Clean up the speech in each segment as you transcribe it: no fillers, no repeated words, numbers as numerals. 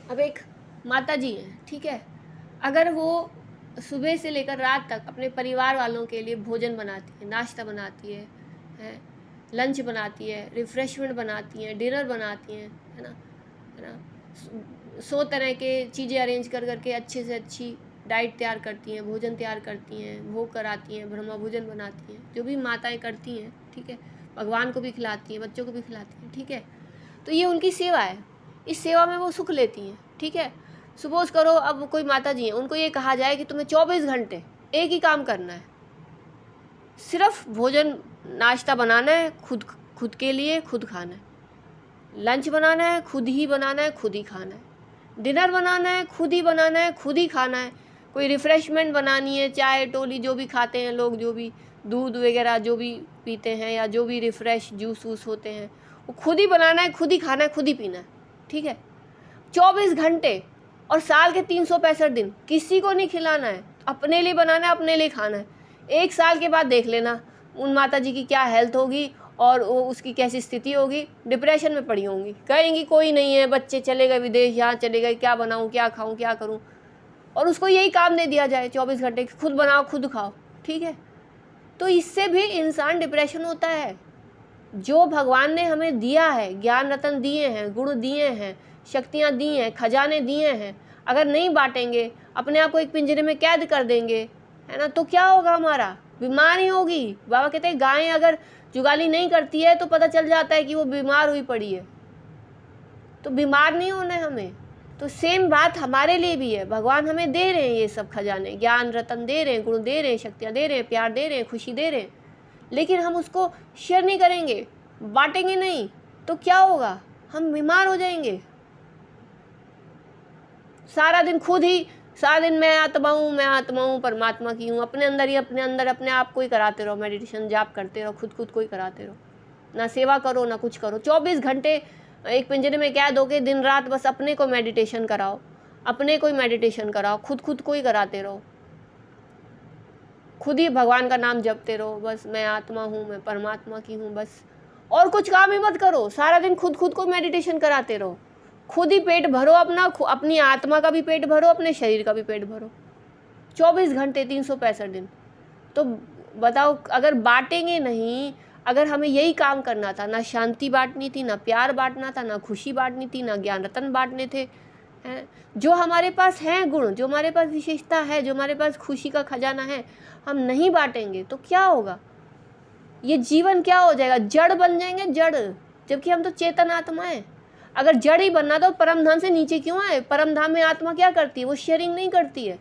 अब एक माता जी हैं, ठीक है, अगर वो सुबह से लेकर रात तक अपने परिवार वालों के लिए भोजन बनाती है, नाश्ता बनाती है, लंच बनाती है, रिफ्रेशमेंट बनाती हैं, डिनर बनाती हैं, है ना, 100 तरह के चीज़ें अरेंज कर करके अच्छे से अच्छी डाइट तैयार करती हैं, भोजन तैयार करती हैं, भोग कराती हैं, ब्रह्मा भोजन बनाती हैं, जो भी माताएं करती हैं, ठीक है, भगवान को भी खिलाती हैं, बच्चों को भी खिलाती हैं, ठीक है, तो ये उनकी सेवा है। इस सेवा में वो सुख लेती हैं, ठीक है। सपोज करो अब कोई माता जी हैं, उनको ये कहा जाए कि तुम्हें 24 घंटे एक ही काम करना है, सिर्फ भोजन नाश्ता बनाना है, खुद खुद के लिए खुद खाना है, लंच बनाना है खुद ही बनाना है, खुद ही खाना है, डिनर बनाना है खुद ही बनाना है, खुद ही खाना है, कोई रिफ़्रेशमेंट बनानी है, चाय टोली जो भी खाते हैं लोग, जो भी दूध वगैरह जो भी पीते हैं या जो भी रिफ़्रेश जूस वूस होते हैं, वो खुद ही बनाना है, खुद ही खाना है, खुद ही पीना है, ठीक है। 24 घंटे और साल के 365 दिन किसी को नहीं खिलाना है, अपने लिए बनाना है, अपने लिए खाना है। 1 साल के बाद देख लेना उन माता जी की क्या हेल्थ होगी और वो उसकी कैसी स्थिति होगी, डिप्रेशन में पड़ी होंगी, कहेंगी कोई नहीं है, बच्चे चले गए विदेश, यहाँ चले गए, क्या बनाऊँ, क्या खाऊँ, क्या करूँ, और उसको यही काम दे दिया जाए 24 घंटे, खुद बनाओ खुद खाओ, ठीक है। तो इससे भी इंसान डिप्रेशन होता है। जो भगवान ने हमें दिया है, ज्ञान रतन दिए हैं, गुण दिए हैं, शक्तियाँ दी हैं, खजाने दिए हैं, अगर नहीं बांटेंगे, अपने आप को एक पिंजरे में कैद कर देंगे, है ना, तो क्या होगा, हमारा बीमारी होगी। बाबा कहते हैं गायें अगर जुगाली नहीं करती है तो पता चल जाता है कि वो बीमार हुई पड़ी है, तो बीमार नहीं होना है हमें। तो सेम बात हमारे लिए भी है, भगवान हमें दे रहे हैं ये सब खजाने, ज्ञान रतन दे रहे हैं, गुण दे रहे हैं, शक्तियाँ दे रहे हैं, प्यार दे रहे हैं, खुशी दे रहे हैं, लेकिन हम उसको शेयर नहीं करेंगे, बांटेंगे नहीं, तो क्या होगा, हम बीमार हो जाएंगे। सारा दिन खुद ही, सारा दिन मैं आत्मा हूँ, परमात्मा की हूँ, अपने अंदर ही अपने आप को ही कराते रहो, मेडिटेशन जाप करते रहो, खुद को ही कराते रहो, ना सेवा करो ना कुछ करो। 24 घंटे एक पिंजरे में कैद होके दिन रात बस अपने को मेडिटेशन कराओ, अपने को ही मेडिटेशन कराओ, खुद को ही कराते रहो, खुद ही भगवान का नाम जपते रहो, बस मैं आत्मा हूँ, मैं परमात्मा की हूँ, बस और कुछ काम ही मत करो, सारा दिन खुद को मेडिटेशन कराते रहो, खुद ही पेट भरो अपना, अपनी आत्मा का भी पेट भरो, अपने शरीर का भी पेट भरो, 24 घंटे 365 दिन। तो बताओ, अगर बांटेंगे नहीं, अगर हमें यही काम करना था, ना शांति बांटनी थी, ना प्यार बांटना था, ना खुशी बांटनी थी, ना ज्ञान रतन बांटने थे, हैं, जो हमारे पास हैं गुण, जो हमारे पास विशेषता है, जो हमारे पास खुशी का खजाना है, हम नहीं बांटेंगे तो क्या होगा, ये जीवन क्या हो जाएगा, जड़ बन जाएंगे, जड़, जबकि हम तो चेतन आत्मा है। अगर जड़ ही बनना तो परम धाम से नीचे क्यों आए, परम धाम में आत्मा क्या करती है, वो शेयरिंग नहीं करती है,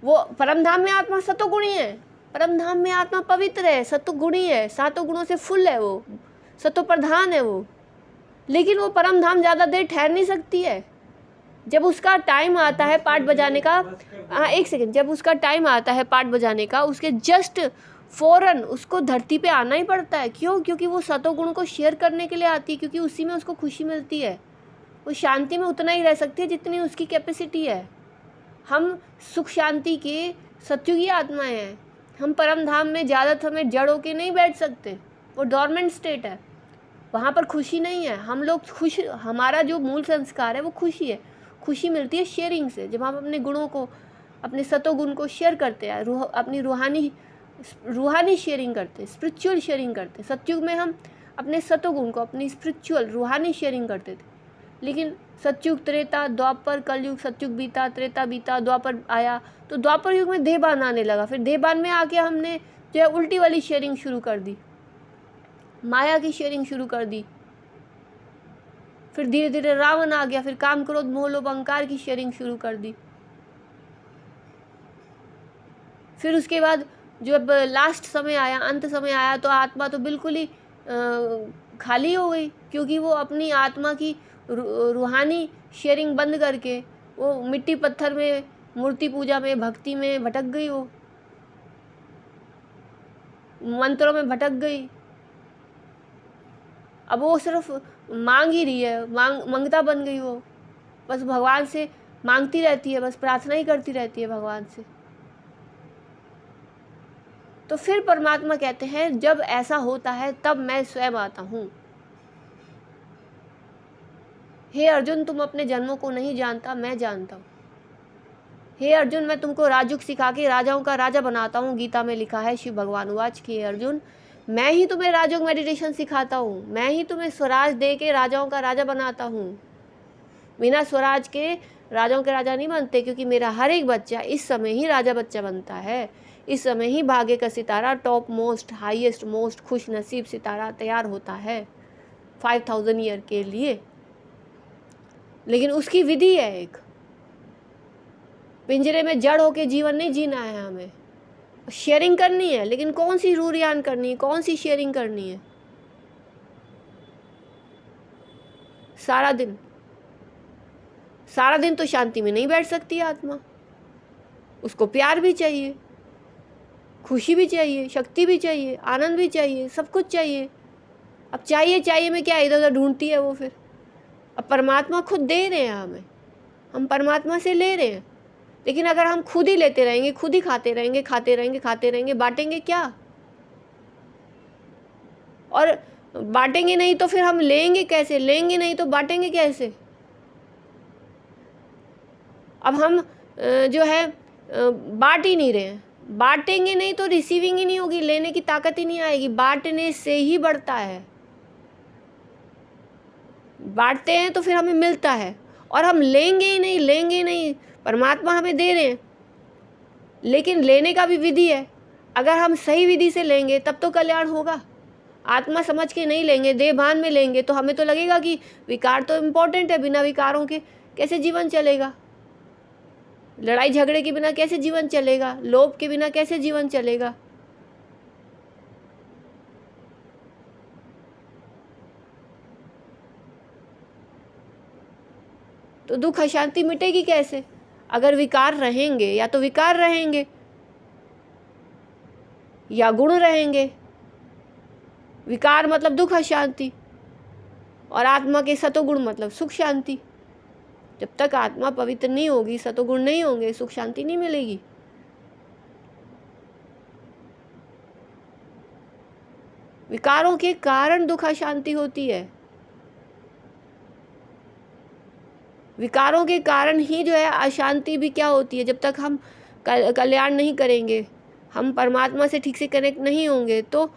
वो परम धाम में आत्मा सतोगुणी है, परम धाम में आत्मा पवित्र है, सतोगुणी है, सातों गुणों से फुल है, वो सतो प्रधान है वो, लेकिन वो परम धाम ज़्यादा देर ठहर नहीं सकती है। जब उसका टाइम आता है पाठ बजाने का, हाँ एक सेकेंड, जब उसका टाइम आता है पाठ बजाने का, उसके जस्ट फ़ौरन उसको धरती पे आना ही पड़ता है। क्यों? क्योंकि वो सतोगुण को शेयर करने के लिए आती है, क्योंकि उसी में उसको खुशी मिलती है। वो शांति में उतना ही रह सकती है जितनी उसकी कैपेसिटी है। हम सुख शांति के सत्युगी आत्माएं हैं। हम परम धाम में ज़्यादा समय जड़ होके नहीं बैठ सकते, वो डॉर्मेंट स्टेट है, वहाँ पर खुशी नहीं है। हम लोग खुश, हमारा जो मूल संस्कार है वो खुशी है। खुशी मिलती है शेयरिंग से, जब हम अपने गुणों को, अपने सतोगुण को शेयर करते हैं, अपनी रूहानी शेयरिंग करते हैं, स्पिरिचुअल शेयरिंग करते हैं। सतयुग में हम अपने सतोगुण को, अपनी स्पिरिचुअल रूहानी शेयरिंग करते थे, लेकिन सतयुग, त्रेता, द्वापर, कलयुग, सतयुग बीता, त्रेता बीता, द्वापर आया, तो द्वापर युग में देहबान आने लगा। फिर देहबान में आके हमने जो है उल्टी वाली शेयरिंग शुरू कर दी, माया की शेयरिंग शुरू कर दी। फिर धीरे धीरे रावण आ गया, फिर काम क्रोध मोह लोभ अहंकार की शेयरिंग शुरू कर दी। फिर उसके बाद जब लास्ट समय आया, अंत समय आया, तो आत्मा तो बिल्कुल ही खाली हो गई, क्योंकि वो अपनी आत्मा की रूहानी शेयरिंग बंद करके वो मिट्टी पत्थर में, मूर्ति पूजा में, भक्ति में भटक गई, वो मंत्रों में भटक गई। अब वो सिर्फ मांग ही रही है, मंगता बन गई वो, बस भगवान से मांगती रहती है, बस प्रार्थना ही करती रहती है भगवान से। तो फिर परमात्मा कहते हैं जब ऐसा होता है तब मैं स्वयं आता हूँ। हे अर्जुन, तुम अपने जन्मों को नहीं जानता, मैं जानता हूँ। हे अर्जुन, मैं तुमको राजयोग सिखा के राजाओं का राजा बनाता हूँ। गीता में लिखा है, शिव भगवान वाच कि अर्जुन, मैं ही तुम्हें राजयोग मेडिटेशन सिखाता हूँ, मैं ही तुम्हें स्वराज दे के राजाओं का राजा बनाता हूँ। बिना स्वराज के राजाओं के राजा नहीं बनते, क्योंकि मेरा हर एक बच्चा इस समय ही राजा बच्चा बनता है। इस समय ही भाग्य का सितारा, टॉप मोस्ट, हाईएस्ट मोस्ट खुश नसीब सितारा तैयार होता है 5000 ईयर के लिए। लेकिन उसकी विधि है एक। पिंजरे में जड़ होके जीवन नहीं जीना है हमें, शेयरिंग करनी है। लेकिन कौन सी रूरियान करनी है, कौन सी शेयरिंग करनी है? सारा दिन, सारा दिन तो शांति में नहीं बैठ सकती आत्मा। उसको प्यार भी चाहिए, खुशी भी चाहिए, शक्ति भी चाहिए, आनंद भी चाहिए, सब कुछ चाहिए। अब चाहिए चाहिए में क्या इधर उधर ढूंढती है वो फिर। अब परमात्मा खुद दे रहे हैं हमें, हम परमात्मा से ले रहे हैं। लेकिन अगर हम खुद ही लेते रहेंगे, खुद ही खाते रहेंगे, खाते रहेंगे, खाते रहेंगे, बांटेंगे क्या? और बांटेंगे नहीं तो फिर हम लेंगे कैसे? लेंगे नहीं तो बांटेंगे कैसे? अब हम जो है बांट ही नहीं रहे हैं। बांटेंगे नहीं तो रिसीविंग ही नहीं होगी, लेने की ताकत ही नहीं आएगी। बांटने से ही बढ़ता है। बांटते हैं तो फिर हमें मिलता है, और हम लेंगे ही नहीं, लेंगे ही नहीं। परमात्मा हमें दे रहे हैं, लेकिन लेने का भी विधि है। अगर हम सही विधि से लेंगे तब तो कल्याण होगा। आत्मा समझ के नहीं लेंगे, देह भान में लेंगे, तो हमें तो लगेगा कि विकार तो इम्पोर्टेंट है, बिना विकारों के कैसे जीवन चलेगा? लड़ाई झगड़े के बिना कैसे जीवन चलेगा? लोभ के बिना कैसे जीवन चलेगा? तो दुख अशांति मिटेगी कैसे? अगर विकार रहेंगे, या तो विकार रहेंगे या गुण रहेंगे। विकार मतलब दुख अशांति, और आत्मा के सतोगुण मतलब सुख शांति। जब तक आत्मा पवित्र नहीं होगी, सतोगुण नहीं होंगे, सुख शांति नहीं मिलेगी। विकारों के कारण दुख अशांति होती है। विकारों के कारण ही जो है अशांति भी क्या होती है। जब तक हम कल्याण नहीं करेंगे, हम परमात्मा से ठीक से कनेक्ट नहीं होंगे, तो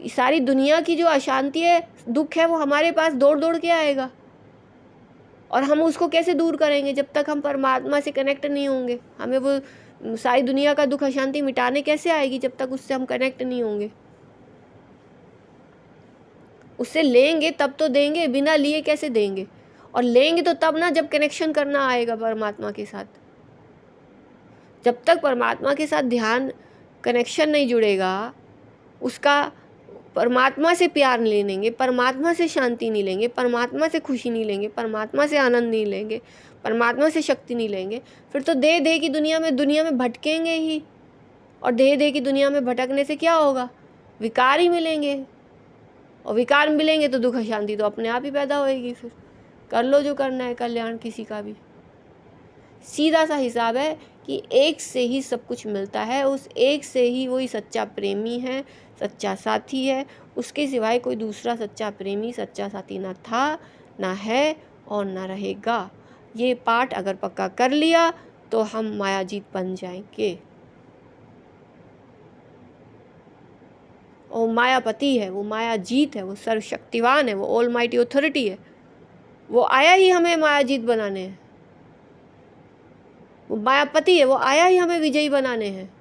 सारी दुनिया की जो अशांति है, दुख है, वो हमारे पास दौड़ दौड़ के आएगा। और हम उसको कैसे दूर करेंगे? जब तक हम परमात्मा से कनेक्ट नहीं होंगे। हमें वो सारी दुनिया का दुख अशांति मिटाने कैसे आएगी जब तक उससे हम कनेक्ट नहीं होंगे? उससे लेंगे तब तो देंगे, बिना लिए कैसे देंगे? और लेंगे तो तब ना, जब कनेक्शन करना आएगा परमात्मा के साथ। जब तक परमात्मा के साथ ध्यान कनेक्शन नहीं जुड़ेगा, उसका परमात्मा से प्यार नहीं लेंगे, परमात्मा से शांति नहीं लेंगे, परमात्मा से खुशी नहीं लेंगे, परमात्मा से आनंद नहीं लेंगे, परमात्मा से शक्ति नहीं लेंगे, फिर तो देह देह की दुनिया में भटकेंगे ही। और देह देह की दुनिया में भटकने से क्या होगा? विकार ही मिलेंगे, और विकार मिलेंगे तो दुख अशांति तो अपने आप ही पैदा होएगी। फिर कर लो जो करना है, कल्याण किसी का भी। सीधा सा हिसाब है कि एक से ही सब कुछ मिलता है, उस एक से ही वही सच्चा प्रेमी है, सच्चा साथी है। उसके सिवाय कोई दूसरा सच्चा प्रेमी, सच्चा साथी ना था, ना है, और ना रहेगा। ये पाठ अगर पक्का कर लिया तो हम मायाजीत बन जाएंगे। वो मायापति है, वो मायाजीत है, वो सर्वशक्तिवान है, वो ऑल माइटी ऑथोरिटी है। वो आया ही हमें मायाजीत बनाने हैं। वो मायापति है, वो आया ही हमें विजयी बनाने हैं।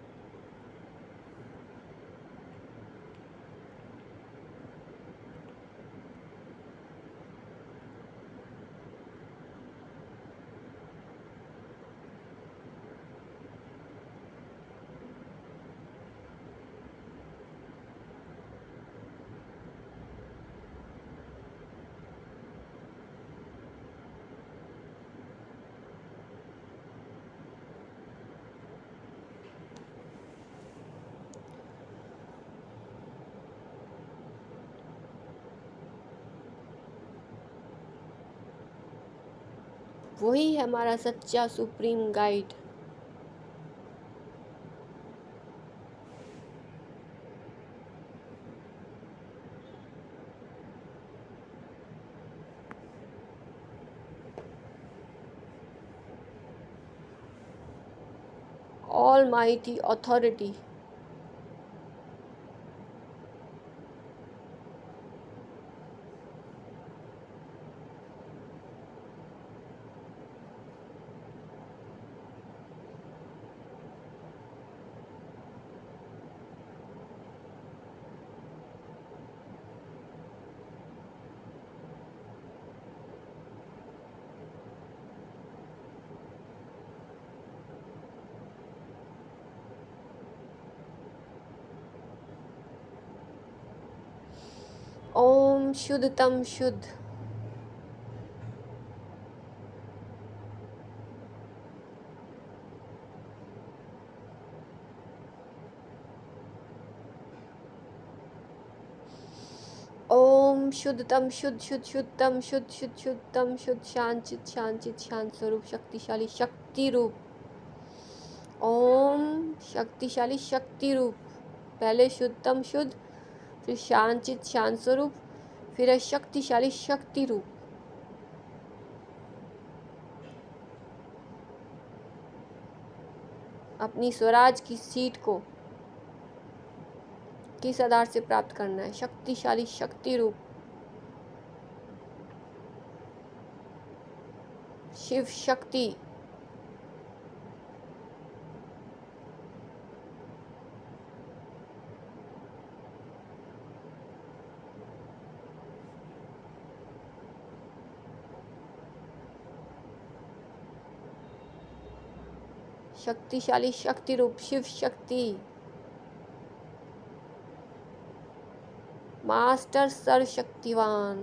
वही है हमारा सच्चा सुप्रीम गाइड। almighty authority, ओम शुद्धतम शुद्ध, ओम शुद्धतम शुद्ध शुद्ध शुद्धतम शुद्ध शुद्ध शुद्धतम शुद्ध शांचित शांचित शांत स्वरूप शक्तिशाली शक्ति रूप, ओम शक्तिशाली शक्ति रूप, पहले शुद्धतम शुद्ध, फिर शांचित शांत स्वरूप, फिर है शक्तिशाली शक्ति रूप। अपनी स्वराज की सीट को किस आधार से प्राप्त करना है? शक्तिशाली शक्ति रूप, शिव शक्ति, शक्तिशाली शक्ति रूप, शिव शक्ति, मास्टर सर्वशक्तिवान।